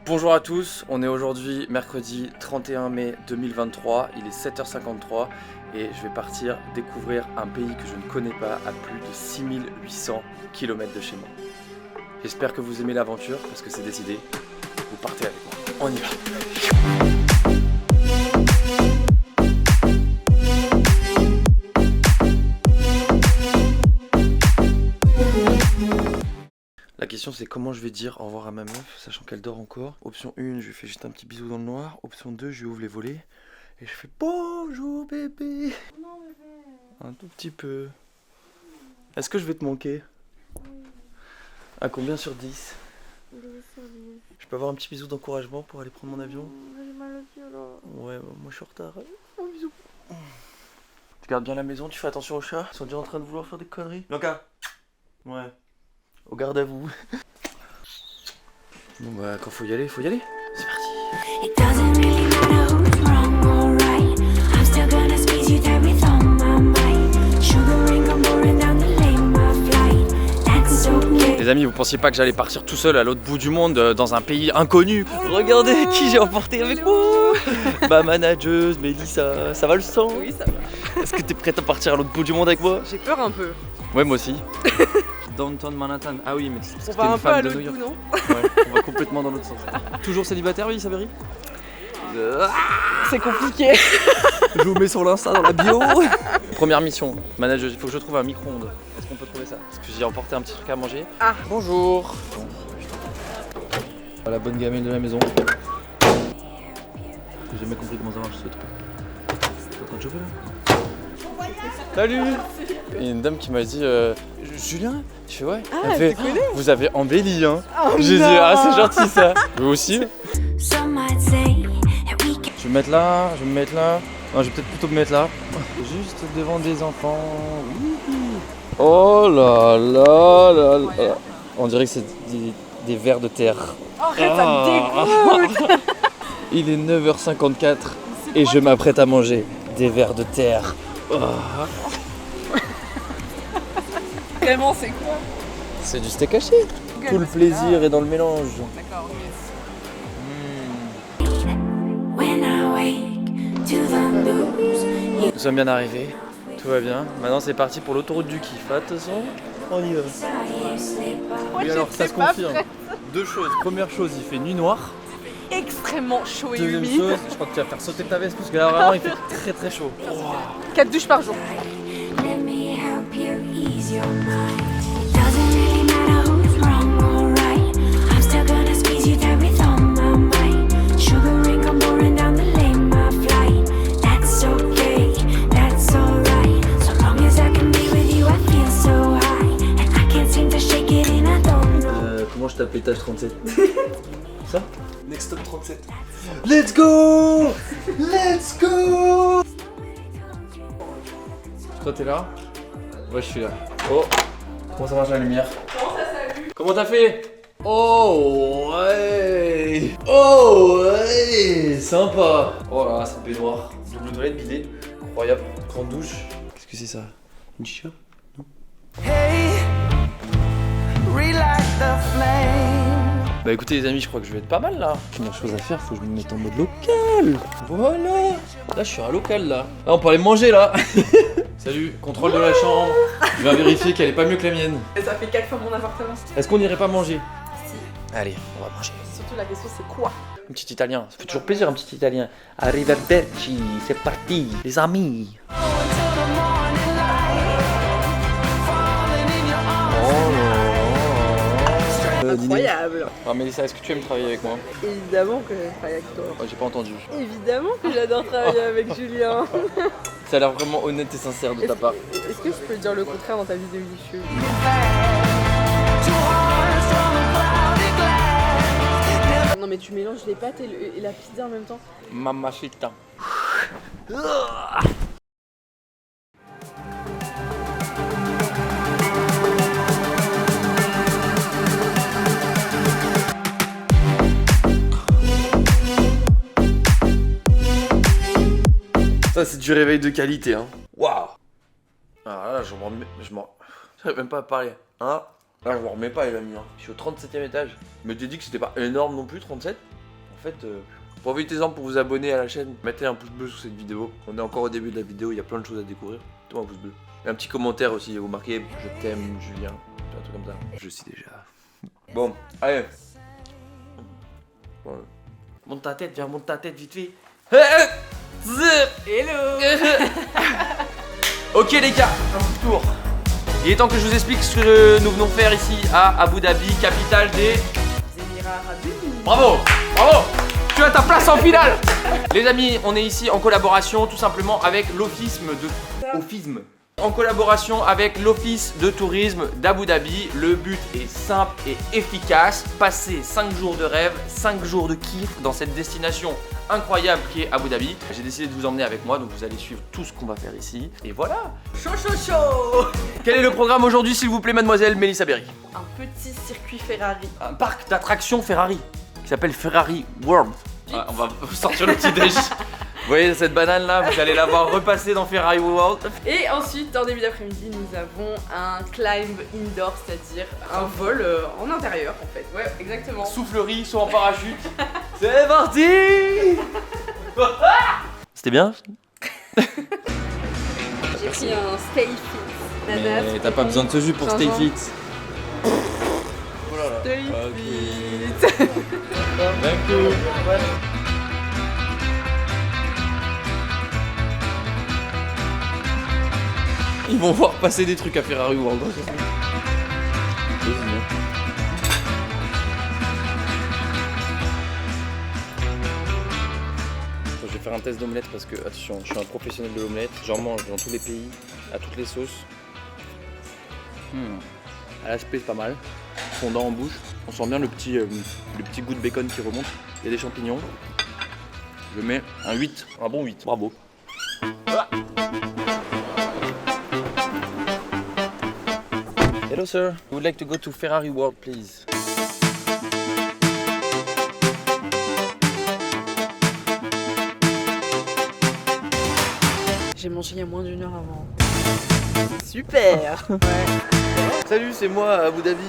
Bonjour à tous, on est aujourd'hui mercredi 31 mai 2023, il est 7h53 et je vais partir découvrir un pays que je ne connais pas à plus de 6800 km de chez moi. J'espère que vous aimez l'aventure parce que c'est décidé, vous partez avec moi, on y va. La question c'est comment je vais dire au revoir à ma meuf, sachant qu'elle dort encore. Option 1, je lui fais juste un petit bisou dans le noir. Option 2, je lui ouvre les volets. Et je fais bonjour bébé. Non bébé. Un tout petit peu. Est-ce que je vais te manquer? À combien sur 10? 10 sur 10. Je peux avoir un petit bisou d'encouragement pour aller prendre mon avion? J'ai mal aux yeux là. Ouais, moi je suis en retard. Un bisou. Tu gardes bien la maison, tu fais attention aux chats. Ils sont déjà en train de vouloir faire des conneries. Lanka. Ouais. Au garde à vous. Bon bah quand faut y aller, c'est parti. It doesn't really matter who's wrong or right. I'm still gonna squeeze you tight with all my might. Sugar ring, I'm pouring down the lane, my flight. That's okay. Les amis, vous pensiez pas que j'allais partir tout seul à l'autre bout du monde, dans un pays inconnu? Regardez qui j'ai emporté avec moi. Ma manageuse, Mélissa, ça va le sang? Oui, ça va. Est-ce que t'es prête à partir à l'autre bout du monde avec moi? J'ai peur un peu. Ouais, moi aussi. Downtown Manhattan. Ah oui, mais On va un peu à l'autre bout, non? Ouais, on va complètement dans l'autre sens. Toujours célibataire, oui, Savéry? C'est compliqué. Je vous mets sur l'Insta dans la bio. Première mission, manager, il faut que je trouve un micro-ondes. Est-ce qu'on peut trouver ça? Parce que j'ai emporté un petit truc à manger. Ah. Bonjour. La bonne gamelle de la maison. J'ai jamais compris comment ça marche ce truc. T'es en train de chauffer là? Salut. Il y a une dame qui m'a dit Julien? Je fais ouais. Ah, Elle fait, tu connais? vous avez embelli hein. Oh, J'ai dit non. ah c'est gentil ça. Vous aussi? Some might say that we can. Je vais me mettre là, je vais me mettre là. Non, je vais peut-être plutôt me mettre là. Juste devant des enfants. Oui. Oh là là là là. On dirait que c'est des vers de terre. Arrête, ça me dégoûte. Il est 9h54 et je m'apprête à manger des vers de terre. Oh. Vraiment, c'est quoi? C'est du steak haché. Tout le plaisir est dans le mélange. D'accord, When I wake to the news, you Nous sommes bien arrivés. Tout va bien. Maintenant c'est parti pour l'autoroute du kiff. Attention, on y va. saw you sleep off. Oui, alors ça se confirme. Deux choses. Première chose, il fait nuit noire. extrêmement chaud et Deuxième humide. chose, je crois que tu vas faire sauter ta veste parce que là vraiment il fait très très chaud. 4 douches par jour. Let me help you ease your mind. It doesn't really matter who's wrong or right. I'm still gonna squeeze you tight with all my might. Sugar ring, I'm pouring down the lane, my flight. That's okay, that's alright. So long as I can be with you, I feel so high. And I can't seem to shake it and I don't know. Comment je tape l'étage 37? Ça? Next stop 37. Let's go! Let's go! Toi t'es là? Ouais je suis là. Oh! Comment ça marche la lumière? Comment ça salue? Comment t'as fait? Oh ouais! Oh ouais! Sympa! Oh là, c'est baignoire. Double toilette bidée. Incroyable. Grande douche. Qu'est-ce que c'est ça? Une chicha? Bah écoutez les amis, je crois que je vais être pas mal là. Première chose à faire, faut que je me mette en mode local. Voilà. Là je suis un local là. Ah, on peut aller manger là. Salut, contrôle de la chambre. Je viens vérifier qu'elle est pas mieux que la mienne. Et ça fait 4 fois mon appartement. Est-ce qu'on irait pas manger? Si. Allez, on va manger. Surtout la question c'est quoi? Un petit italien, ça fait toujours plaisir un petit italien. Arrivederci, c'est parti, les amis. Incroyable. Ah Mélissa, est-ce que tu aimes travailler avec moi? Évidemment que je travaille avec toi. Oh, j'ai pas entendu. Évidemment que j'adore travailler avec Julien. Ça a l'air vraiment honnête et sincère de ta part. Est-ce que je peux dire le contraire dans ta vidéo YouTube? Non mais tu mélanges les pâtes et la pizza en même temps. Mamacita. Ça c'est du réveil de qualité hein. Waouh. Ah là je j'arrive même pas à parler. Hein. Là je m'en remets pas les amis hein. Je suis au 37e étage. Mais t'ai dit que c'était pas énorme non plus 37. En fait, profitez-en pour vous abonner à la chaîne. Mettez un pouce bleu sous cette vidéo. On est encore au début de la vidéo, il y a plein de choses à découvrir. Mettez-moi un pouce bleu. Et un petit commentaire aussi, vous marquez je t'aime Julien, un truc comme ça. Je sais déjà. Bon, allez. Bon. Monte ta tête, viens, monte ta tête vite fait. Hello. Ok les gars, un petit tour. Il est temps que je vous explique ce que nous venons faire ici à Abu Dhabi, capitale des Émirats Arabes Unis. Bravo, bravo. Tu as ta place en finale. Les amis, on est ici en collaboration tout simplement avec l'Office de tourisme d'Abu Dhabi. Le but est simple et efficace. Passer 5 jours de rêve, 5 jours de kiff dans cette destination incroyable qui est Abu Dhabi. J'ai décidé de vous emmener avec moi, donc vous allez suivre tout ce qu'on va faire ici. Et voilà. Chaud, chaud, chaud. Quel est le programme aujourd'hui, s'il vous plaît, mademoiselle Mélissa Berry? Un petit circuit Ferrari. Un parc d'attractions Ferrari qui s'appelle Ferrari World. Ah, on va sortir le petit déj. Vous voyez cette banane là, vous allez la voir repasser dans Ferrari World. Et ensuite, en début d'après-midi, nous avons un climb indoor, c'est-à-dire un vol en intérieur en fait. Ouais, exactement. Soufflerie, saut en parachute. C'est parti. C'était bien? J'ai pris un Stay Fit. Mais t'as pas besoin de ce jus pour Stay Fit. Oh là là. Stay Ok. Fit. Thank you. Ils vont voir passer des trucs à Ferrari World. Je vais faire un test d'omelette parce que, attention, je suis un professionnel de l'omelette. J'en mange dans tous les pays, à toutes les sauces. À l'aspect, c'est pas mal. Fondant en bouche. On sent bien le petit goût de bacon qui remonte. Il y a des champignons. Je mets un 8, un bon 8. Bravo. Hello sir, we would like to go to Ferrari World please. J'ai mangé il y a moins d'1 heure avant. Super. Ouais. Salut, c'est moi à Abu Dhabi.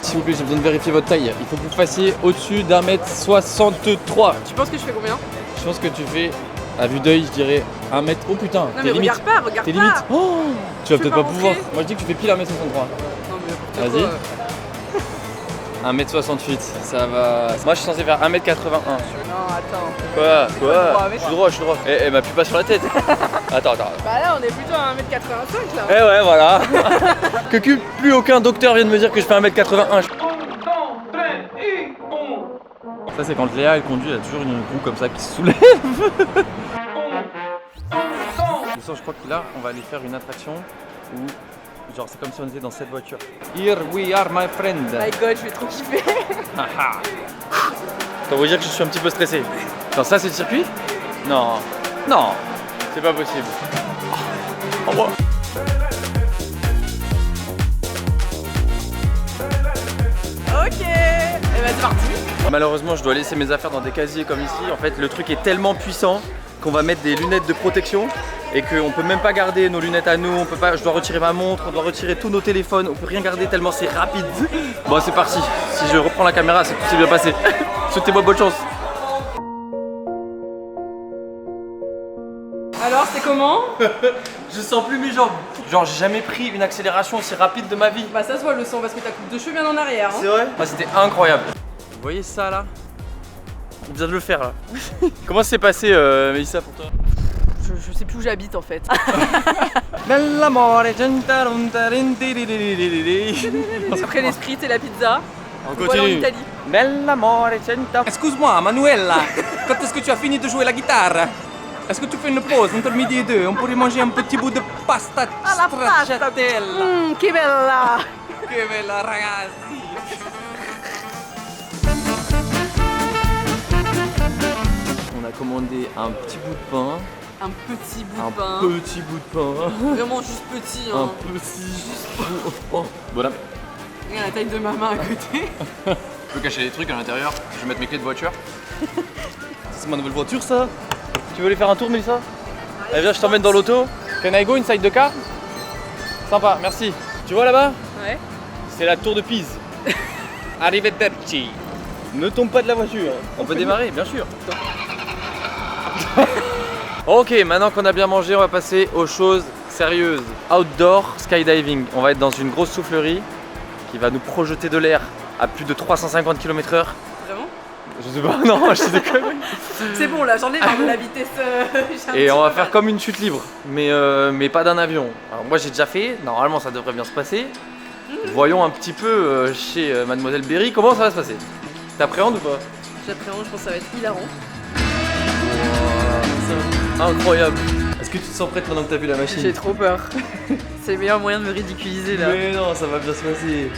S'il vous plaît, j'ai besoin de vérifier votre taille. Il faut que vous fassiez au-dessus d'1m63. Tu penses que je fais combien? Je pense que tu fais, à vue d'œil, je dirais 1m. Oh putain, Non mais t'es limite. regarde pas, regarde T'es pas. limite. Oh, tu vas Je peut-être peux pas pas pouvoir. rentrer. Moi je dis que tu fais pile 1m63. Non mais Vas-y. quoi. 1m68, ça va. Moi je suis censé faire 1m81. Non attends. Quoi? droit, mec. Je suis droit. Eh, m'appuie pas sur la tête. Attends. Bah là on est plutôt à 1m85 là. Eh ouais, voilà. Que plus aucun docteur vient de me dire que je fais 1m81. Ça c'est quand Léa elle conduit, elle a toujours une roue comme ça qui se soulève. Je crois que là on va aller faire une attraction où genre c'est comme si on était dans cette voiture. Here we are my friend. My god, je vais trop kiffer. Ça veut dire que je suis un petit peu stressé. Attends, ça c'est le circuit? Non, c'est pas possible. Au revoir. Ok. Et bah c'est parti. Malheureusement, je dois laisser mes affaires dans des casiers comme ici. En fait, le truc est tellement puissant qu'on va mettre des lunettes de protection et qu'on peut même pas garder nos lunettes à nous. On peut pas. Je dois retirer ma montre, on doit retirer tous nos téléphones. On peut rien garder tellement c'est rapide. Bon, c'est parti. Si je reprends la caméra, c'est que tout s'est bien passé. Souhaitez-moi bonne chance. Alors c'est comment? Je sens plus mes jambes. Genre, j'ai jamais pris une accélération aussi rapide de ma vie. Bah ça se voit le son parce que ta coupe de cheveux vient en arrière. Hein. C'est vrai? Ah, c'était incroyable. Vous voyez ça là? On vient de le faire là. Comment ça s'est passé Mélissa pour toi? Je sais plus où j'habite en fait. Après les frites et la pizza, On voilà en Italie. Excuse-moi, Manuela, quand est-ce que tu as fini de jouer la guitare? Est-ce que tu fais une pause entre midi et 2? On pourrait manger un petit bout de pasta stracciatella. Que bella! Que bella ragazzi! On a commandé un petit bout de pain. Un petit bout Un de pain. petit bout de pain. Vraiment juste petit. Un Hein. petit bout. Oh. Voilà. Regarde la taille de ma main à côté. Je peux cacher des trucs à l'intérieur. Je vais mettre mes clés de voiture. C'est ma nouvelle voiture ça. Tu veux aller faire un tour Mélissa? Allez viens, je t'emmène dans l'auto. Can I go inside the car? Sympa, merci. Tu vois là-bas? Ouais. C'est la tour de Pise. Arrivederci! Ne tombe pas de la voiture. On peut démarrer, bien sûr. Ok, maintenant qu'on a bien mangé, on va passer aux choses sérieuses. Outdoor skydiving. On va être dans une grosse soufflerie qui va nous projeter de l'air à plus de 350 km/h. Vraiment? Je sais pas, non, je déconne. C'est bon là, j'en ai marre de la vitesse. Et on va faire comme une chute libre, mais pas d'un avion. Alors moi j'ai déjà fait, normalement ça devrait bien se passer. Voyons un petit peu chez Mademoiselle Berry comment ça va se passer. T'appréhendes ou pas? J'appréhende, je pense que ça va être hilarant. Wow, incroyable. Est-ce que tu te sens prête maintenant que t'as vu la machine? J'ai trop peur. C'est le meilleur moyen de me ridiculiser là. Mais non, ça va bien se passer.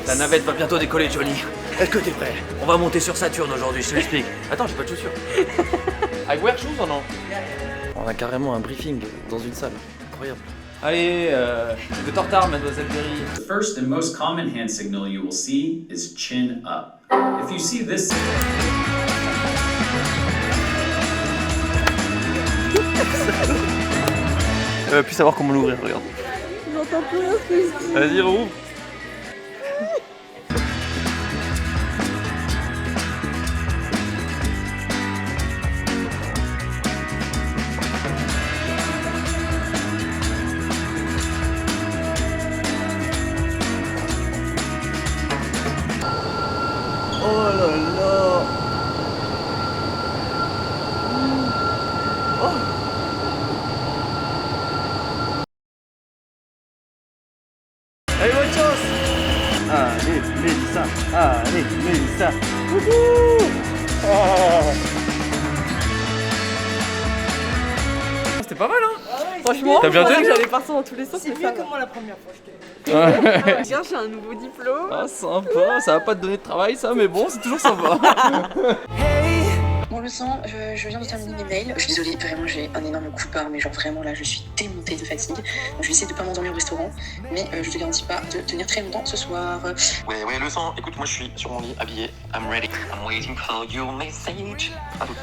La navette va bientôt décoller, Johnny. Est-ce que t'es prêt? On va monter sur Saturne aujourd'hui, je te l'explique. Attends, j'ai pas de chaussures. I wear shoes ou non? On a carrément un briefing dans une salle. Incroyable. Allez, vous êtes en retard, Mademoiselle Berry. The first and most common hand signal you will see is chin up. If you see this Elle va plus savoir comment l'ouvrir, regarde. J'entends plus rien ce que je dis. Vas-y, rouvre. Oh là là. Allez, bonne chance. Allez, Mélissa. Allez, Mélissa. Wouhou. Oh. C'était pas mal, hein? Franchement, T'as bien je pensais tenu? que j'allais partir dans tous les sens. C'est mais ça mieux va. que moi la première fois, je te Regarde, j'ai un nouveau diplôme. Ah, sympa. Ça va pas te donner de travail, ça, mais bon, c'est toujours sympa. Bon, le sang, je viens de terminer mes mails. Je suis désolée, vraiment, j'ai un énorme coup de barre, mais genre vraiment là, je suis démontée de fatigue. Donc, je vais essayer de pas m'endormir au restaurant, mais je te garantis pas de tenir très longtemps ce soir. Ouais, le sang, écoute, moi je suis sur mon lit, habillé, I'm ready, I'm waiting for your message. À tout.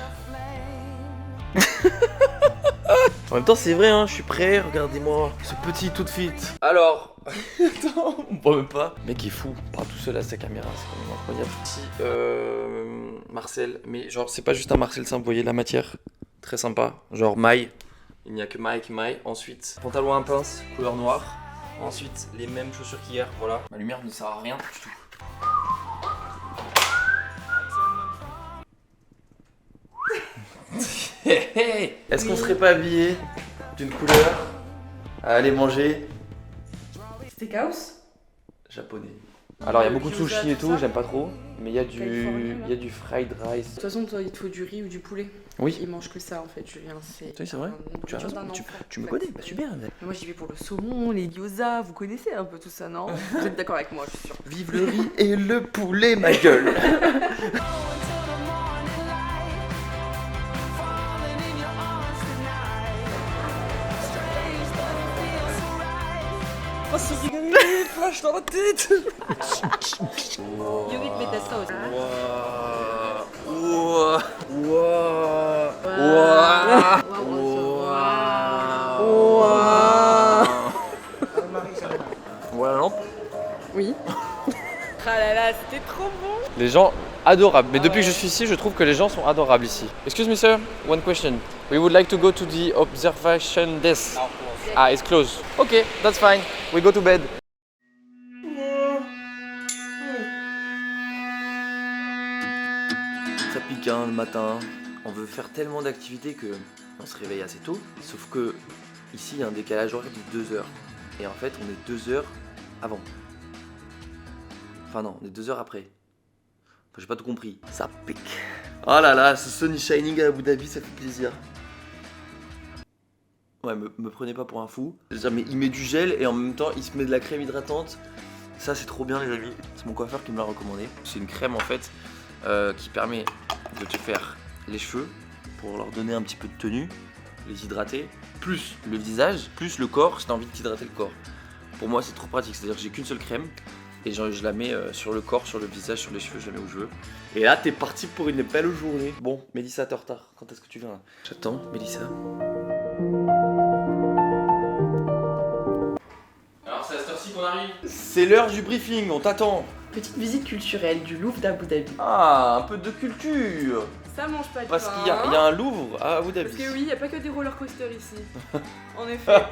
En même temps, c'est vrai, hein, je suis prêt, regardez-moi ce petit outfit. Alors, attends, on voit même pas. Le mec est fou, il parle tout seul à sa caméra, c'est quand même incroyable. Ici, Marcel, mais genre, c'est pas juste un Marcel simple, vous voyez la matière, très sympa. Genre maille, il n'y a que maille, Ensuite, pantalon à pince, couleur noire. Ensuite, les mêmes chaussures qu'hier, voilà. Ma lumière ne sert à rien du tout. Est-ce qu'on serait pas habillé d'une couleur à aller manger Steakhouse? japonais? Alors il y a beaucoup de Gyoza, sushi et tout tout, ça. j'aime pas trop, mais il y a Californie, là. du fried rice. De toute façon, toi, il te faut du riz ou du poulet. Oui. Il mange que ça en fait, Julien. Oui, c'est vrai. Tu as raison, tu me connais. connais, bah super. Mais moi, j'y vais pour le saumon, les gyoza. Vous connaissez un peu tout ça, non? Vous êtes d'accord avec moi, je suis sûre. Vive le riz et le poulet, ma gueule. Oh, c'est rigolo, flash dans la tête. Yuri te met ta sauce. Voilà, non? Oui. Ah là là, c'était trop bon. Les gens adorables. Mais depuis que je suis ici, je trouve que les gens sont adorables ici. Excuse me, sir. One question. We would like to go to the observation desk. Ah, it's closed. Okay, that's fine. We go to bed. Ça pique hein, le matin. On veut faire tellement d'activités que on se réveille assez tôt. Sauf que ici, il y a un décalage horaire de 2 heures. Et en fait, on est 2 heures avant. Enfin non, on est 2 heures après. Enfin, j'ai pas tout compris. Ça pique. Oh là là, ce sun is shining à Abu Dhabi, ça fait plaisir. Ouais, me prenez pas pour un fou. C'est-à-dire, mais il met du gel et en même temps, il se met de la crème hydratante. Ça, c'est trop bien, les amis. C'est mon coiffeur qui me l'a recommandé. C'est une crème en fait qui permet de te faire les cheveux pour leur donner un petit peu de tenue, les hydrater, plus le visage, plus le corps si t'as envie de t'hydrater le corps. Pour moi, c'est trop pratique. C'est-à-dire que j'ai qu'une seule crème. Et je la mets sur le corps, sur le visage, sur les cheveux, je la mets où je veux. Et là, t'es parti pour une belle journée. Bon, Mélissa, t'es en retard. Quand est-ce que tu viens? J'attends, Mélissa. Alors, c'est à cette heure-ci qu'on arrive. arrive. C'est l'heure du briefing, on t'attend. Petite visite culturelle du Louvre d'Abu Dhabi. Ah, un peu de culture. Ça mange pas de Parce pain. qu'il y a un Louvre à Abu Dhabi. Parce que oui, il n'y a pas que des roller coasters ici. En effet.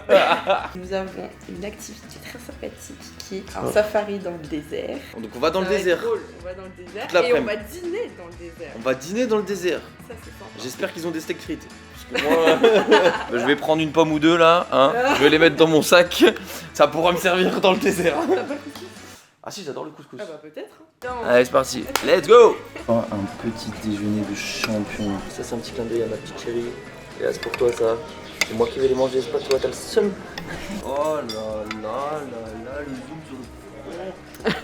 Nous avons une activité très sympathique qui est un safari dans le désert. Donc on va dans le Ça va être désert. drôle. On va dans le désert Toute et on l'après-midi. va dîner dans le désert. On va dîner dans le désert. Ça c'est sympa. J'espère qu'ils ont des steaks frites. Parce que moi, je vais prendre une pomme ou deux là, hein. Je vais les mettre dans mon sac. Ça pourra me servir dans le désert. T'as pas le couscous? Ah si, j'adore le couscous. Ah bah peut-être. Allez, c'est parti. Let's go. Un petit déjeuner de champion. Ça, c'est un petit clin d'œil à ma petite chérie. Et là, c'est pour toi, ça. C'est moi qui vais les manger, c'est pas toi, t'as le seum. Oh là là là là, le zoom sur le front.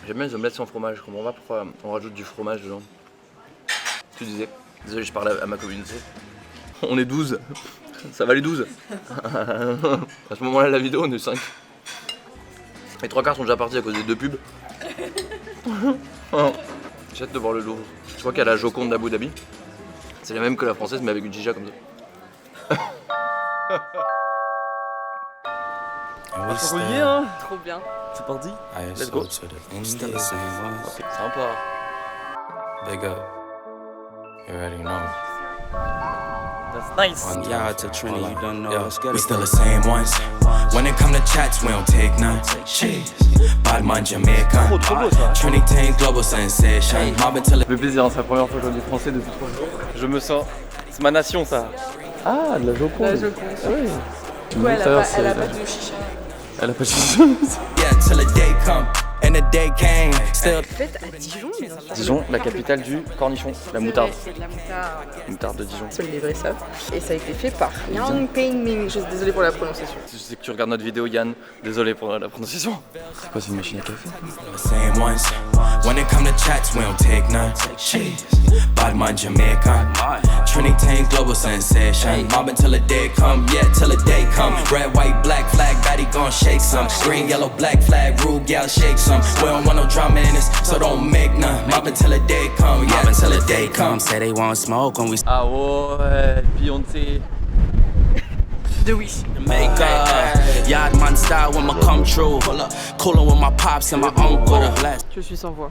J'aime bien les omelettes sans fromage. Comment on va? Pourquoi on rajoute du fromage dedans? Tu disais. Désolé, je parle à ma communauté. On est 12. Ça va les 12. À ce moment-là, la vidéo, on est 5. Les 3 quarts sont déjà partis à cause des 2 pubs. J'ai hâte de voir le Louvre. Je crois qu'il y a la Joconde d'Abu Dhabi. C'est la même que la française, mais avec une chicha comme ça. Trop lié, hein? Trop bien. C'est parti. Let's go. Ok, sympa. Big up. You already know. That's nice. On y'all to Trini, you don't know. We still the same ones. When it come to chats, we don't take none. Cheers. Bad man Jamaican. Trop beau ça. Trinity global sensation. Mob until Ça fait plaisir, hein, c'est la première fois que je dis français depuis 3 jours. Je me sens. C'est ma nation ça. Ah, de la Joconde. La Joconde. Ah oui. Du coup, elle a pas de chicha. Elle a pas de chicha. yeah, till the day come. And the day came. Still. Faite à Dijon, mais ça va. Dijon, la capitale du cornichon, la moutarde. C'est de la moutarde. Moutarde de Dijon. Seul les vrais savent. Et ça a été fait par Yang Pei-ming. Je suis désolée pour la prononciation. Je sais que tu regardes notre vidéo, Yann. Désolé pour la prononciation. C'est quoi, c'est une machine à café? The same ones. When it come to chats, we don't take none. Cheers. Bad man Jamaican. Trinity global sensation. Mob until the day come. Yeah, till the day come. Red, white, black flag. Baddie gon' shake some. Green, yellow, black flag. Rude gal shake some. We don't want no drama in this, so don't make none. Mob until the day come. Yeah, until the day come. Say they want smoke when we Ah ouais, Beyoncé. De Wish. Jamaica. Yard man style when I come true. Coolin' with my pops and my uncle. Je suis sans voix.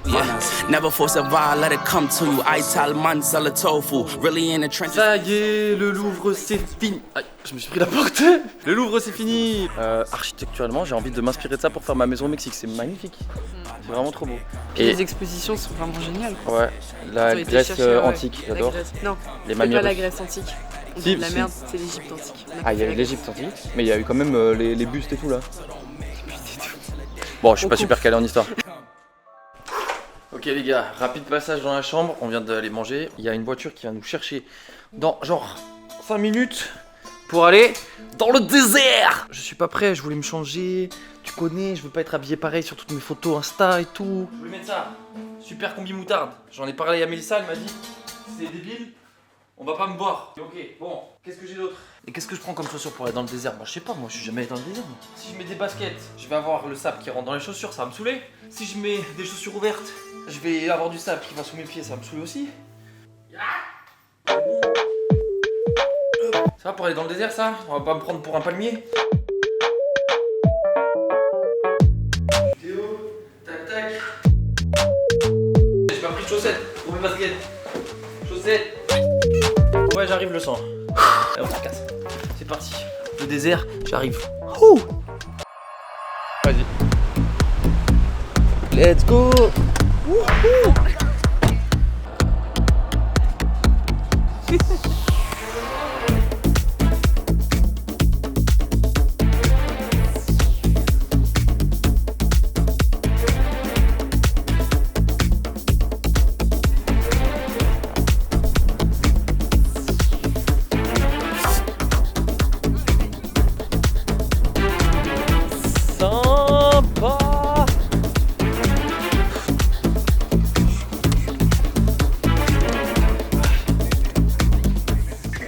Yeah. Never force a vibe, let it come to you. I tell man sell a tofu. Really in the trenches. Ça y est, le Louvre c'est fini. Aïe, je me suis pris la porte. Le Louvre c'est fini. Architecturalement, j'ai envie de m'inspirer de ça pour faire ma maison au Mexique. C'est magnifique. C'est vraiment trop beau. Et les expositions sont vraiment géniales. Ouais, la Ils ont été Grèce chercher, ouais. antique, La j'adore. Grèce. Non, Les c'est pas mamyrus. la Grèce antique. On Si, dit de la si. merde, c'est l'Égypte antique. On a Ah, il y fait avait la l'Égypte antique, mais il y a eu quand même les bustes et tout là. Bon, je suis pas super calé en histoire. Ok les gars, rapide passage dans la chambre, on vient d'aller manger. Il y a une voiture qui va nous chercher dans genre 5 minutes pour aller dans le désert. Je suis pas prêt, je voulais me changer. Tu connais, je veux pas être habillé pareil sur toutes mes photos Insta et tout. Je voulais mettre ça, super combi moutarde. J'en ai parlé à Mélissa, elle m'a dit c'est débile, on va pas me boire. Ok, bon, qu'est-ce que j'ai d'autre? Et qu'est-ce que je prends comme chaussures pour aller dans le désert? Bah je sais pas, moi je suis jamais allé dans le désert. Moi. Si je mets des baskets, je vais avoir le sable qui rentre dans les chaussures, ça va me saouler. Si je mets des chaussures ouvertes, je vais avoir du sable qui va sous mes pieds, ça va me saouler aussi. Ça va pour aller dans le désert ça? On va pas me prendre pour un palmier? Vidéo, tac tac. J'ai pas pris de chaussettes pour mes baskets. Chaussettes. Ouais j'arrive le sang. Allez on se casse. C'est parti. Le désert, j'arrive. Ouh. Vas-y. Let's go. Wouhou. Sympa.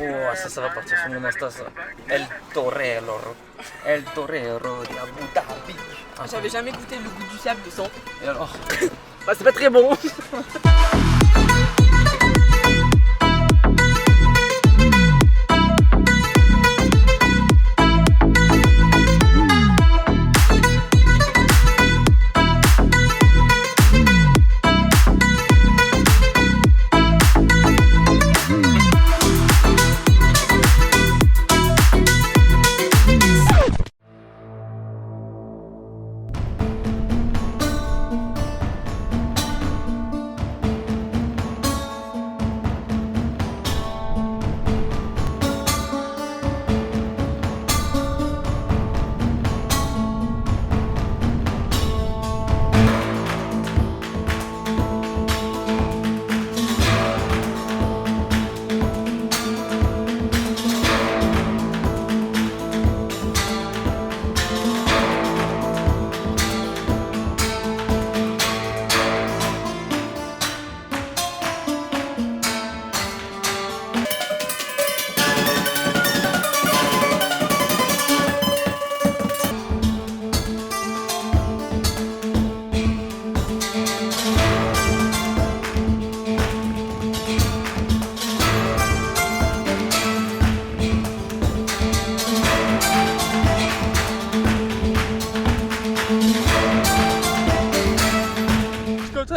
Oh, ça va partir sur mon Insta ça. El Torero de Abu Dhabi. J'avais jamais goûté le goût du sable de sang. Et alors? Bah c'est pas très bon.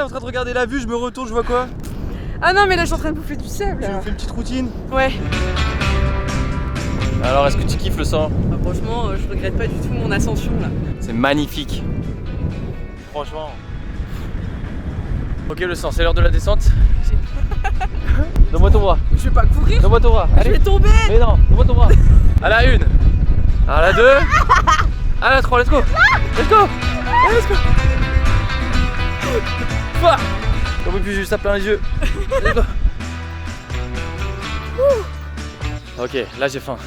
en train de regarder la vue, je me retourne, je vois quoi? Ah non, mais là je suis en train de bouffer du sable. Tu me fais une petite routine? Ouais. Alors, est-ce que tu kiffes le sang? Bah, franchement, je regrette pas du tout mon ascension là. C'est magnifique. Franchement. Ok, le sang, c'est l'heure de la descente. Donne-moi ton bras. Je vais pas courir. Donne-moi ton bras. Je vais tomber. Mais non, donne-moi ton bras. À la 1. À la 2. À la 3, let's go. Let's go. Let's go. J'en peux plus, j'ai eu ça plein les yeux. Let's go. Ok, là j'ai faim.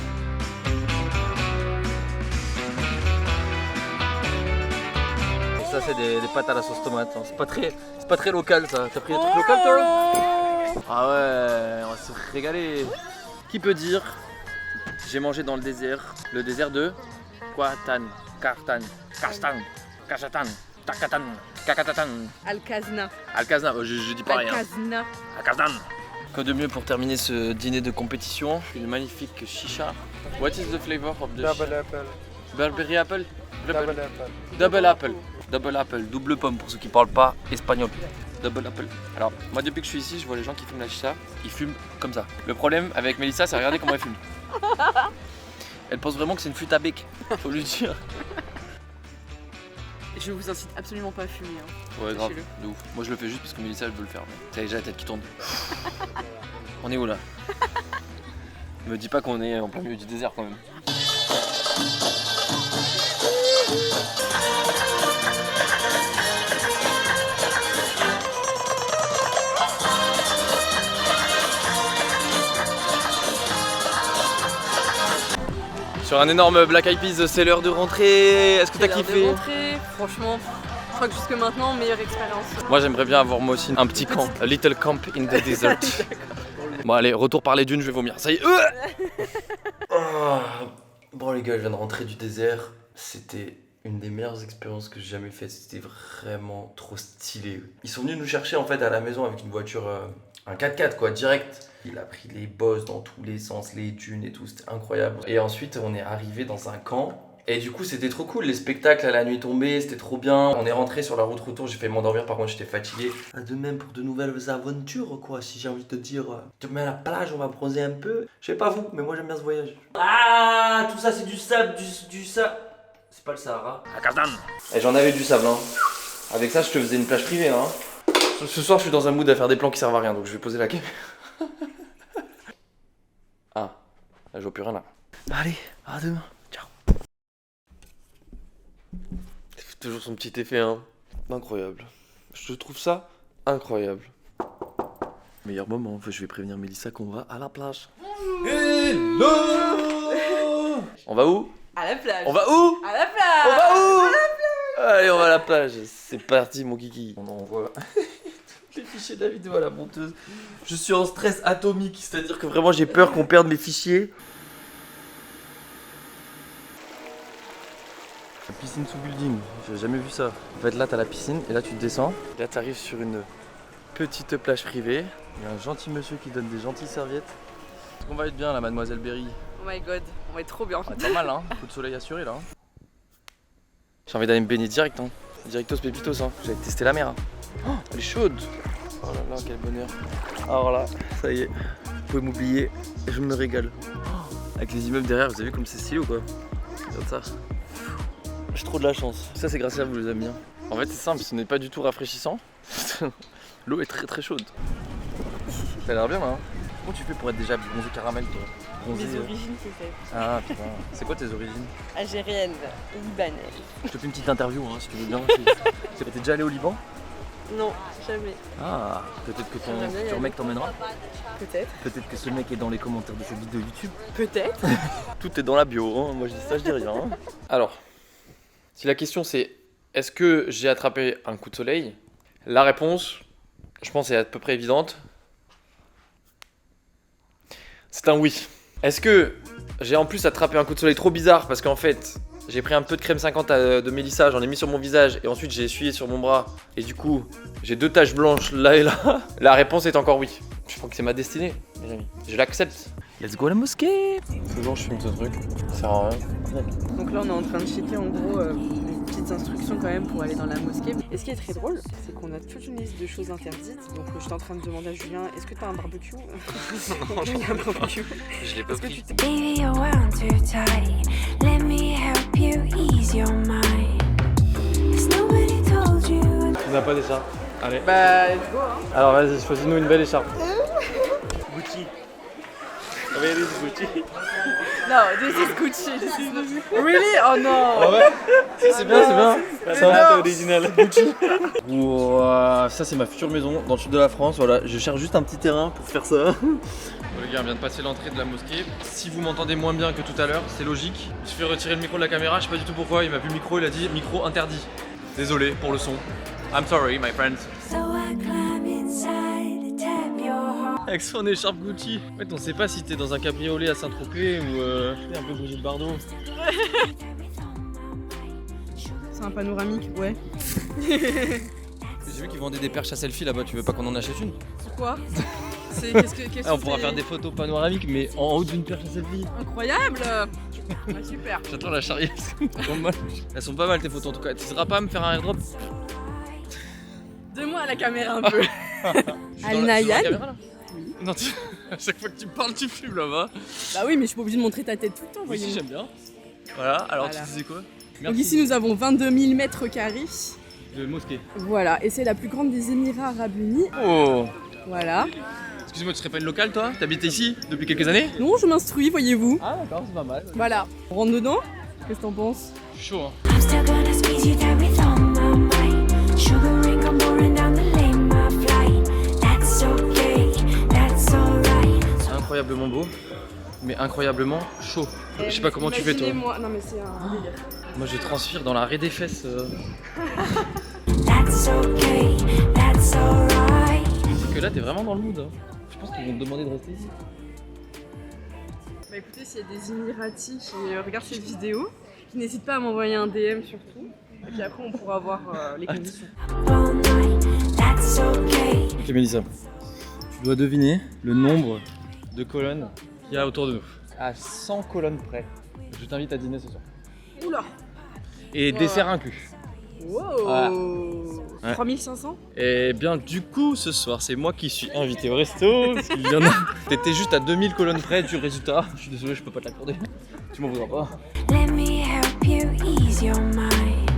Ça c'est des pâtes à la sauce tomate, hein. C'est pas très local ça. T'as pris des trucs locaux toi? Ah ouais, on va se régaler. Qui peut dire j'ai mangé dans le désert de Kwatan, Kartan, Kastan, Kachatan, Takatan, Kakatatan. Alkazna. Alkazna, je dis pas rien. Alkazna. Alkazan. Quoi de mieux pour terminer ce dîner de compétition? Une magnifique chicha. What is the flavor of the Double apple. Burberry apple? Double apple. Double apple. Double apple, double pomme pour ceux qui parlent pas espagnol. Double apple. Alors, moi depuis que je suis ici, je vois les gens qui fument la chicha, ils fument comme ça. Le problème avec Mélissa, c'est regarder comment elle fume. Elle pense vraiment que c'est une flûte à bec, faut lui dire. Je vous incite absolument pas à fumer. Hein. Ouais, grave, de ouf. Moi je le fais juste parce que Mélissa elle veut le faire. T'as déjà la tête qui tourne. On est où là? Me dis pas qu'on est en plein milieu du désert quand même. Sur un énorme Black Eyed Peas, c'est l'heure de rentrer. Est-ce que t'as kiffé? Franchement, je crois que jusque maintenant, meilleure expérience. Moi j'aimerais bien avoir moi aussi un petit camp, a little camp in the desert. Bon allez, retour par les dunes, je vais vomir. Ça y est. Bon les gars, je viens de rentrer du désert. C'était une des meilleures expériences que j'ai jamais faites. C'était vraiment trop stylé. Ils sont venus nous chercher en fait à la maison avec une voiture, un 4x4 quoi, direct. Il a pris les bosses dans tous les sens, les dunes et tout, c'était incroyable. Et ensuite on est arrivé dans un camp. Et du coup c'était trop cool, les spectacles à la nuit tombée, c'était trop bien. On est rentré sur la route retour, j'ai fait m'endormir, par contre j'étais fatigué. De même pour de nouvelles aventures quoi, si j'ai envie de te dire. Demain à la plage on va bronzer un peu. Je sais pas vous, mais moi j'aime bien ce voyage. Ah, tout ça c'est du sable, du sable. C'est pas le Sahara. Et j'en avais du sable hein. Avec ça je te faisais une plage privée hein. Ce soir je suis dans un mood à faire des plans qui servent à rien, donc je vais poser la caméra. Ah, là je vois plus rien là. Allez, à demain. Toujours son petit effet, hein. Incroyable. Je trouve ça incroyable. Meilleur moment, je vais prévenir Mélissa qu'on va à la plage. Hello. On va où? À la plage. On va où? À la plage. On va où? À la plage. Allez, on va à la plage. C'est parti, mon kiki. On envoie les fichiers de la vidéo à la monteuse. Je suis en stress atomique, c'est-à-dire que vraiment j'ai peur qu'on perde mes fichiers. Piscine sous building, j'ai jamais vu ça. En fait là t'as la piscine et là tu te descends. Là t'arrives sur une petite plage privée. Il y a un gentil monsieur qui donne des gentilles serviettes. Est-ce qu'on va être bien là, mademoiselle Berry? Oh my god, on va être trop bien. Pas mal hein, coup de soleil assuré là. J'ai envie d'aller me baigner direct hein. Directos pépitos hein, j'allais tester la mer. Hein. Oh, elle est chaude. Oh là là, quel bonheur. Alors là, ça y est, vous pouvez m'oublier, je me régale. Oh, avec les immeubles derrière, vous avez vu comme c'est stylé ou quoi? Regarde ça. J'ai trop de la chance. Ça c'est grâce à vous les amis. En fait c'est simple, ce n'est pas du tout rafraîchissant. L'eau est très très chaude. Ça a l'air bien là. Hein. Comment tu fais pour être déjà bronzé caramel toi? Bronzé, Mes origines c'est fait. Ah putain. C'est quoi tes origines? Algérienne, libanaise. Je te fais une petite interview hein, si tu veux bien. T'es déjà allé au Liban? Non, jamais. Ah, peut-être que ton J'aimerais bien y futur aller. mec t'emmènera? Peut-être. Peut-être que ce mec est dans les commentaires de cette vidéo YouTube. Peut-être. Tout est dans la bio, hein. Moi je dis ça, je dis rien. Hein. Alors, si la question c'est est-ce que j'ai attrapé un coup de soleil? La réponse, je pense, est à peu près évidente. C'est un oui. Est-ce que j'ai en plus attrapé un coup de soleil trop bizarre parce qu'en fait, j'ai pris un peu de crème 50 de Mélissa, j'en ai mis sur mon visage et ensuite j'ai essuyé sur mon bras et du coup, j'ai 2 taches blanches là et là. La réponse est encore oui. Je crois que c'est ma destinée, mes amis. Je l'accepte. Let's go à la mosquée. Toujours je filme ce truc, ça sert à rien. Donc là on est en train de checker en gros les petites instructions quand même pour aller dans la mosquée. Et ce qui est très drôle, c'est qu'on a toute une liste de choses interdites. Donc j'étais en train de demander à Julien, est-ce que t'as un barbecue? Non, il y a un barbecue. Je l'ai pas pris. Baby, you're wound too tight. Let me help you ease your mind. 'Cause nobody told you. Tu n'as pas d'écharpe. Allez. Bah, let's go, hein. Alors vas-y, choisis-nous une belle écharpe. Gucci. Really Gucci. No, this is Gucci. This is not... Really? Oh non. Ah ouais. C'est bien, c'est bien. C'est un original. Gucci. Wow, ça c'est ma future maison dans le sud de la France. Voilà, je cherche juste un petit terrain pour faire ça. Bon, les gars, on vient de passer l'entrée de la mosquée. Si vous m'entendez moins bien que tout à l'heure, c'est logique. Je fais retirer le micro de la caméra, je sais pas du tout pourquoi. Il m'a vu le micro, il a dit micro interdit. Désolé pour le son. I'm sorry, my friends. So I climb inside to tap your heart. Avec son écharpe Gucci. En fait, on sait pas si t'es dans un cabriolet à Saint-Tropez ou un peu Brigitte Bardot. C'est un panoramique, ouais. J'ai vu qu'ils vendaient des perches à selfie là-bas, tu veux pas qu'on en achète une? Quoi? Qu'est-ce que On pourra faire des photos panoramiques mais en haut d'une perche à selfie. Incroyable. Super. J'attends la charrière. Elles sont pas mal tes photos en tout cas. Tu seras pas à me faire un airdrop? Donne-moi à la caméra un peu. Al-Nayan. Non, à chaque fois que tu parles, tu fumes là-bas. Bah oui, mais je suis pas obligée de montrer ta tête tout le temps. Oui, si, j'aime bien. Voilà, alors Voilà. tu disais quoi? Donc ici nous avons 22 000 mètres carrés. De mosquée. Voilà, et c'est la plus grande des Émirats Arabes Unis. Oh. Voilà. Excuse-moi, tu serais pas une locale toi? T'habites ici depuis quelques années? Non, je m'instruis, voyez-vous. Ah d'accord, c'est pas mal. Voilà. On rentre dedans? Qu'est-ce que t'en penses? Je suis chaud hein. I'm still gonna squeeze you tight with all my might. Sugar ring, I'm pouring down the lane, my flight. That's okay, that's alright. Incroyablement beau, mais incroyablement chaud. Je sais pas comment tu fais toi. Imaginez-moi- Non mais c'est un délire. Moi je transpire dans la raie des fesses. That's okay, that's alright. C'est que là t'es vraiment dans le mood. Hein. Je pense qu'ils vont te demander de rester ici. Bah écoutez, s'il y a des Émiratis qui regardent cette vidéo, qui n'hésitent pas à m'envoyer un DM surtout. Et puis après on pourra voir les conditions. All night, that's okay. Ok Mélissa, tu dois deviner le nombre de colonnes qu'il y a autour de nous. À 100 colonnes près. Je t'invite à dîner ce soir. Oula. Et Wow. dessert inclus. Wow. Ouais. 3500. Et bien du coup ce soir c'est moi qui suis invité au resto. Parce qu'il y en a. T'étais juste à 2000 colonnes près du résultat. Je suis désolé, je peux pas te l'accorder. Tu m'en voudras pas. Let me help you ease your mind.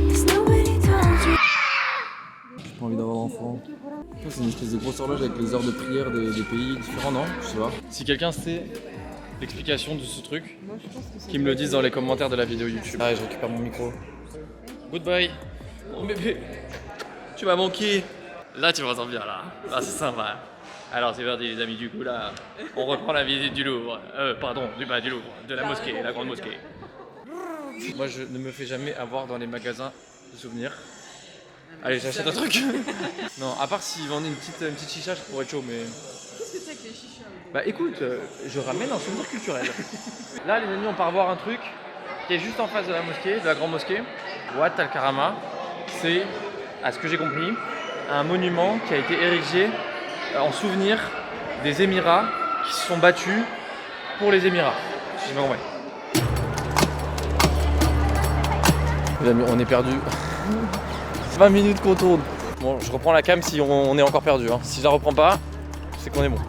'Cause nobody told you. J'ai pas envie d'avoir d'enfant. C'est une espèce de grosse horloge avec les heures de prière des pays différents, non? Je sais pas. Si quelqu'un sait l'explication de ce truc, Moi je pense que c'est. qu'il me le dise dans les commentaires de la vidéo YouTube. Ah, je récupère mon micro. Goodbye. Mon bébé. Tu m'as manqué. Là, tu m'entends bien, là. Là, c'est sympa. Alors, c'est parti, les amis. Du coup, là, on reprend la visite du Louvre. Pardon, du Louvre. De la mosquée, la grande mosquée. Moi, je ne me fais jamais avoir dans les magasins de souvenirs. Allez, j'achète un truc. Non, à part s'ils vendaient une petite chicha, je pourrais être chaud, mais... Qu'est-ce que c'est que les chichas? Bah écoute, je ramène un souvenir culturel. Là les amis, on part voir un truc qui est juste en face de la mosquée, de la grande mosquée. Wat Al Karama, c'est, à ce que j'ai compris, un monument qui a été érigé en souvenir des Émirats qui se sont battus pour les Émirats. Si j'ai bien compris. Les amis, on est perdu. 20 minutes qu'on tourne. Bon, je reprends la cam si on est encore perdu. Hein. Si je la reprends pas, c'est qu'on est bon.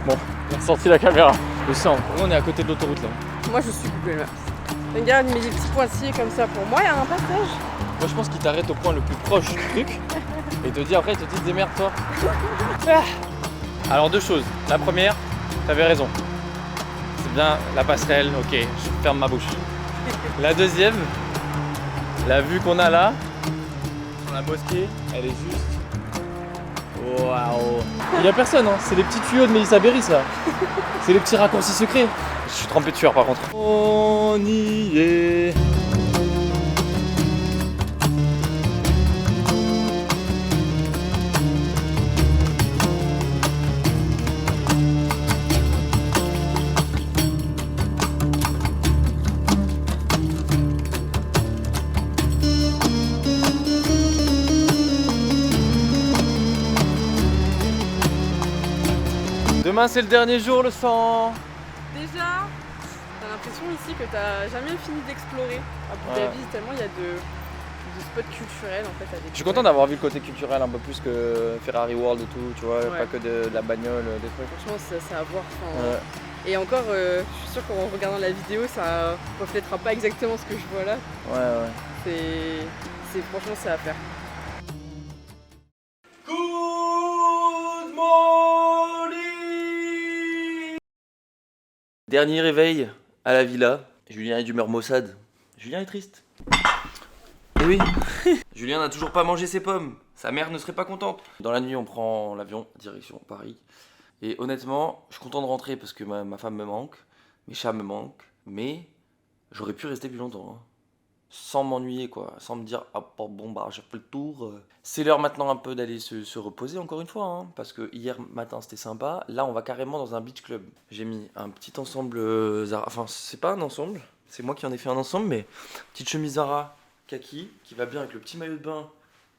Bon, on a sorti la caméra. Le sang. On est à côté de l'autoroute là. Moi je suis Google Maps. Regarde, il met des petits pointillés comme ça pour moi, il y a un passage. Moi je pense qu'il t'arrête au point le plus proche du truc et te dit après, il te dit démerde-toi. Alors deux choses. La première, t'avais raison. C'est bien la passerelle, ok, je ferme ma bouche. La deuxième, la vue qu'on a là, sur la mosquée, elle est juste... Waouh. Il y a personne, hein. C'est les petits tuyaux de Mélissa Berry ça. C'est les petits raccourcis secrets. Je suis trempé de sueur par contre. On y est. Demain c'est le dernier jour le sang. Déjà? l'impression ici que t'as jamais fini d'explorer Abu Dhabi, tellement il y a de spots culturels en fait. Je suis content d'avoir vu le côté culturel un peu plus que Ferrari World et tout, tu vois, pas que de la bagnole, des trucs. Franchement, c'est à voir. Et encore, je suis sûre qu'en regardant la vidéo, ça reflètera pas exactement ce que je vois là. Franchement, c'est à faire. Good morning. Dernier réveil à la villa. Julien est d'humeur maussade. Julien est triste. Eh oui. Julien n'a toujours pas mangé ses pommes. Sa mère ne serait pas contente. Dans la nuit, on prend l'avion direction Paris. Et honnêtement, je suis content de rentrer parce que ma femme me manque, mes chats me manquent, mais j'aurais pu rester plus longtemps. Hein. Sans m'ennuyer quoi, sans me dire ah bon bah j'ai fait le tour. C'est l'heure maintenant un peu d'aller se reposer encore une fois, hein, parce que hier matin c'était sympa. Là on va carrément dans un beach club. J'ai mis un petit ensemble Zara, enfin c'est pas un ensemble, c'est moi qui en ai fait un ensemble, mais petite chemise Zara kaki qui va bien avec le petit maillot de bain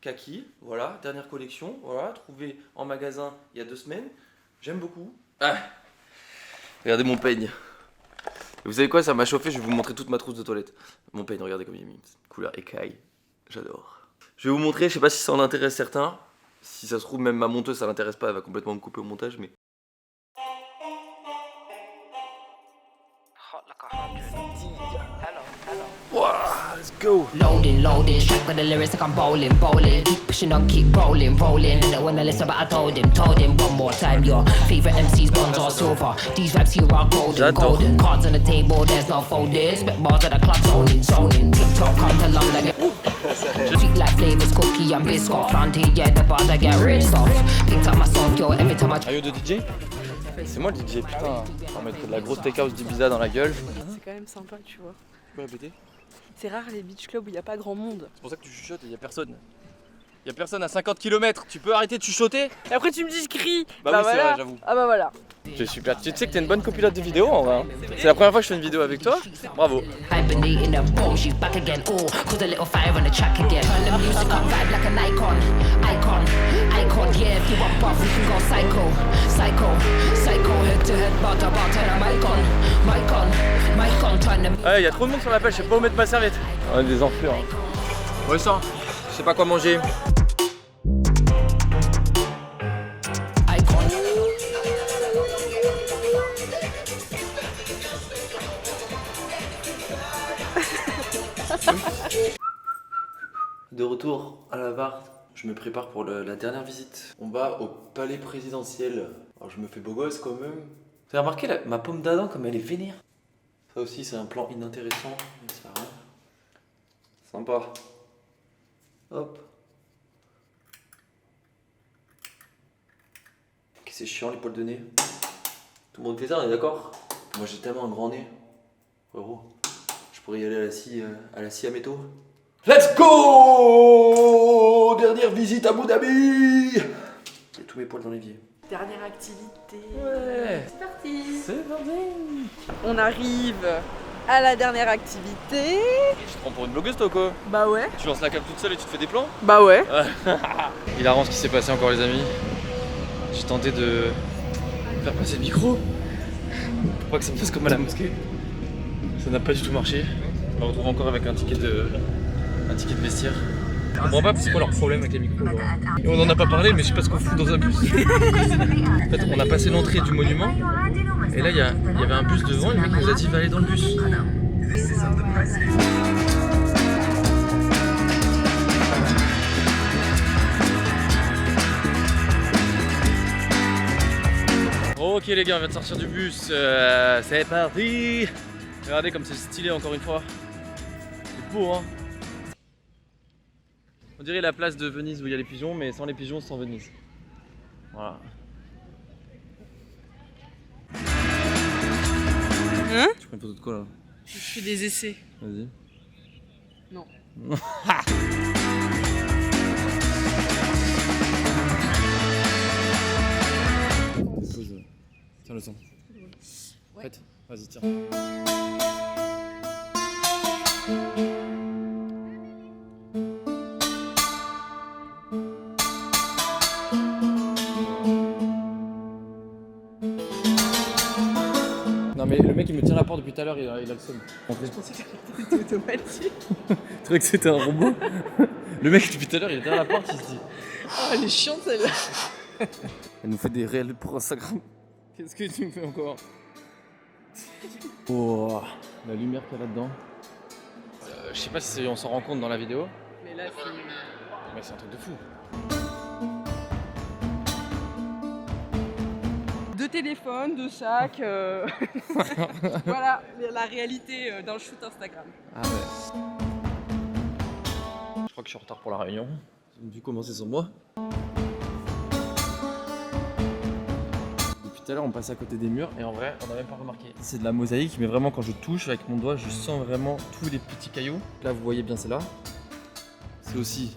kaki. Voilà, dernière collection, voilà, trouvée en magasin il y a 2 semaines. J'aime beaucoup. Ah. Regardez mon peigne. Et vous savez quoi, ça m'a chauffé, je vais vous montrer toute ma trousse de toilette. Mon peigne, regardez comme il est mis. Couleur écaille. J'adore. Je vais vous montrer, je sais pas si ça en intéresse certains. Si ça se trouve, même ma monteuse, ça l'intéresse pas, elle va complètement me couper au montage, mais... Wow, let's go. Loading, strike with the lyrics like I'm bowling. Keep pushing on, keep rolling. And when I listen, but I told him one more time. Your favorite MCs, bronze or silver. These raps here are golden. Cards on the table, there's no folders. Spit bars at the club, zoning. TikTok comes along like sweet like flavors, cookie and biscuit. Planty, yeah, the bars I get rich off. Picked up my song, yo, every time I Maillot de DJ? C'est moi le DJ, putain. On va mettre de la grosse steakhouse d'Ibiza dans la gueule. C'est quand même sympa, tu vois. Tu peux répéter? C'est rare les beach clubs où il n'y a pas grand monde. C'est pour ça que tu chuchotes et il y a personne. Il y a personne à 50 km, tu peux arrêter de chuchoter? Et après tu me dis je crie. Bah oui, voilà. C'est vrai, j'avoue. Ah bah voilà. C'est super. Tu sais que t'es une bonne copilote de vidéo en vrai. Hein. C'est la première fois que je fais une vidéo avec toi. Bravo. Il y a trop de monde sur la pêche, je sais pas où mettre ma serviette. On est des enflures. Hein. Ouais ça, je sais pas quoi manger. De retour à la VAR, je me prépare pour la dernière visite. On va au palais présidentiel. Alors je me fais beau gosse quand même. Vous avez remarqué ma pomme d'Adam comme elle est vénère? Ça aussi c'est un plan inintéressant, mais c'est pas grave. Sympa. Hop. Ok, c'est chiant les poils de nez. Tout le monde fait ça, on est d'accord? Moi j'ai tellement un grand nez. Frérot, je pourrais y aller à la scie à métaux. Let's go! Dernière visite à Abu Dhabi! J'ai tous mes poils dans l'évier. Dernière activité. Ouais. C'est parti. C'est parti. On arrive à la dernière activité. Tu te prends pour une blogueuse toi quoi? Bah ouais. Tu lances la cam toute seule et tu te fais des plans? Bah ouais. Hilarant ce qui s'est passé encore les amis. J'ai tenté de faire passer le micro pour pas que ça me fasse comme à la mosquée. Ça n'a pas du tout marché. On va retrouve encore avec un ticket de vestiaire. Je comprends pas c'est quoi leur problème avec les micros. Et on en a pas parlé mais je sais pas ce qu'on fout dans un bus. En fait on a passé l'entrée du monument et là il y avait un bus devant et le mec nous a dit va aller dans le bus. Ok les gars on vient de sortir du bus, c'est parti. Regardez comme c'est stylé encore une fois. C'est beau hein. On dirait la place de Venise où il y a les pigeons, mais sans les pigeons, sans Venise. Voilà. Hein? Tu prends une photo de quoi là? Je fais des essais. Vas-y. Non. Tiens le son. Ouais. Prête? Vas-y tiens. Non mais le mec il me dit tient la porte depuis tout à l'heure, il a le seum. Je pensais que c'était automatique. Tu croyais que c'était un robot? Le mec depuis tout à l'heure, il était à la porte, il se dit. Oh, elle est chiante celle-là. Elle nous fait des réels pour Instagram. Qu'est-ce que tu me fais encore? Oh, la lumière qu'il y a là-dedans. Je sais pas si on s'en rend compte dans la vidéo. Mais là, c'est un truc de fou. Deux téléphones, deux sacs. Voilà la réalité d'un shoot Instagram. Ah ouais. Je crois que je suis en retard pour la réunion. J'ai dû commencer sans moi. Depuis tout à l'heure, on passait à côté des murs et en vrai, on n'a même pas remarqué. C'est de la mosaïque, mais vraiment, quand je touche avec mon doigt, je sens vraiment tous les petits cailloux. Là, vous voyez bien, c'est là. C'est aussi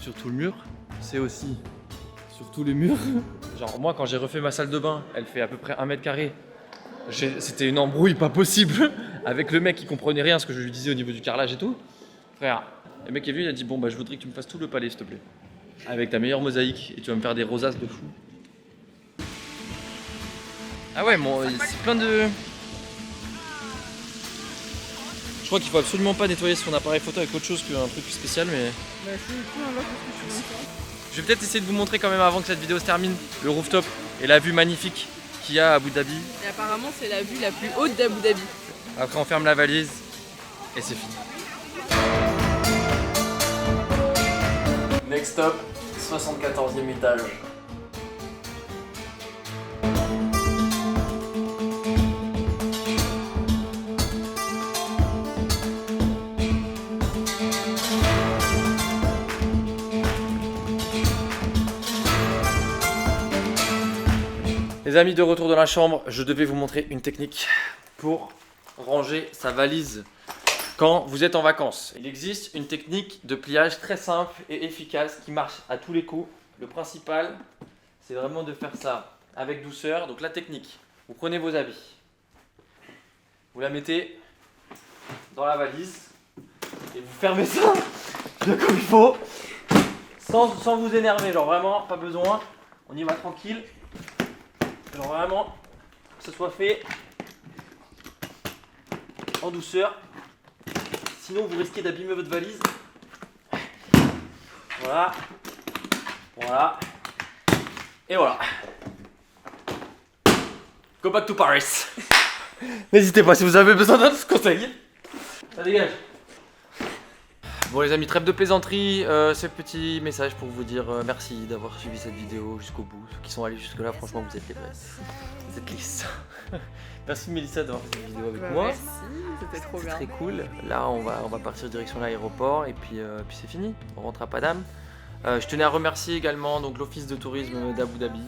sur tout le mur. C'est aussi sur tous les murs. Genre, moi, quand j'ai refait ma salle de bain, elle fait à peu près 1 mètre carré. C'était une embrouille pas possible avec le mec qui comprenait rien à ce que je lui disais au niveau du carrelage et tout. Frère, le mec est venu, il a dit bon bah je voudrais que tu me fasses tout le palais s'il te plaît. Avec ta meilleure mosaïque et tu vas me faire des rosaces de fou. Ah ouais, bon, c'est plein de... Je crois qu'il faut absolument pas nettoyer son appareil photo avec autre chose qu'un truc spécial mais... Bah c'est tout, alors qu'est-ce que tu veux? Je vais peut-être essayer de vous montrer quand même avant que cette vidéo se termine le rooftop et la vue magnifique qu'il y a à Abu Dhabi. Et apparemment c'est la vue la plus haute d'Abu Dhabi. Après on ferme la valise et c'est fini. Next stop, 74e étage. Les amis, de retour dans la chambre, je devais vous montrer une technique pour ranger sa valise quand vous êtes en vacances. Il existe une technique de pliage très simple et efficace qui marche à tous les coups. Le principal, c'est vraiment de faire ça avec douceur. Donc la technique, vous prenez vos habits, vous la mettez dans la valise et vous fermez ça bien comme il faut, sans vous énerver, genre vraiment pas besoin, on y va tranquille. Genre vraiment, que ce soit fait en douceur, sinon vous risquez d'abîmer votre valise. Voilà, voilà, et voilà. Go back to Paris. N'hésitez pas si vous avez besoin d'un conseil. Ça dégage. Bon les amis, trêve de plaisanterie, ce petit message pour vous dire merci d'avoir suivi cette vidéo jusqu'au bout. Ceux qui sont allés jusque là, franchement vous êtes les vrais. Vous êtes lisses. Merci Mélissa d'avoir fait cette vidéo avec moi. Merci, c'était trop bien. Très cool. Là on va partir direction l'aéroport et puis c'est fini. On rentre à Padam. Je tenais à remercier également donc l'office de tourisme d'Abu Dhabi.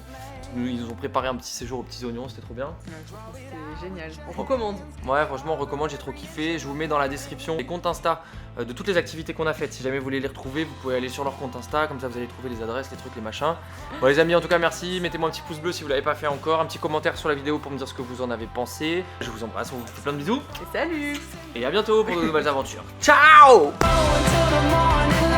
Ils nous ont préparé un petit séjour aux petits oignons, c'était trop bien. Ouais, c'était génial. On recommande. Ouais, franchement, on recommande, j'ai trop kiffé. Je vous mets dans la description les comptes Insta de toutes les activités qu'on a faites. Si jamais vous voulez les retrouver, vous pouvez aller sur leur compte Insta, comme ça vous allez trouver les adresses, les trucs, les machins. Bon, les amis, en tout cas, merci. Mettez-moi un petit pouce bleu si vous l'avez pas fait encore, un petit commentaire sur la vidéo pour me dire ce que vous en avez pensé. Je vous embrasse, on vous fait plein de bisous. Et salut! Et à bientôt pour de nouvelles aventures. Ciao! Until the morning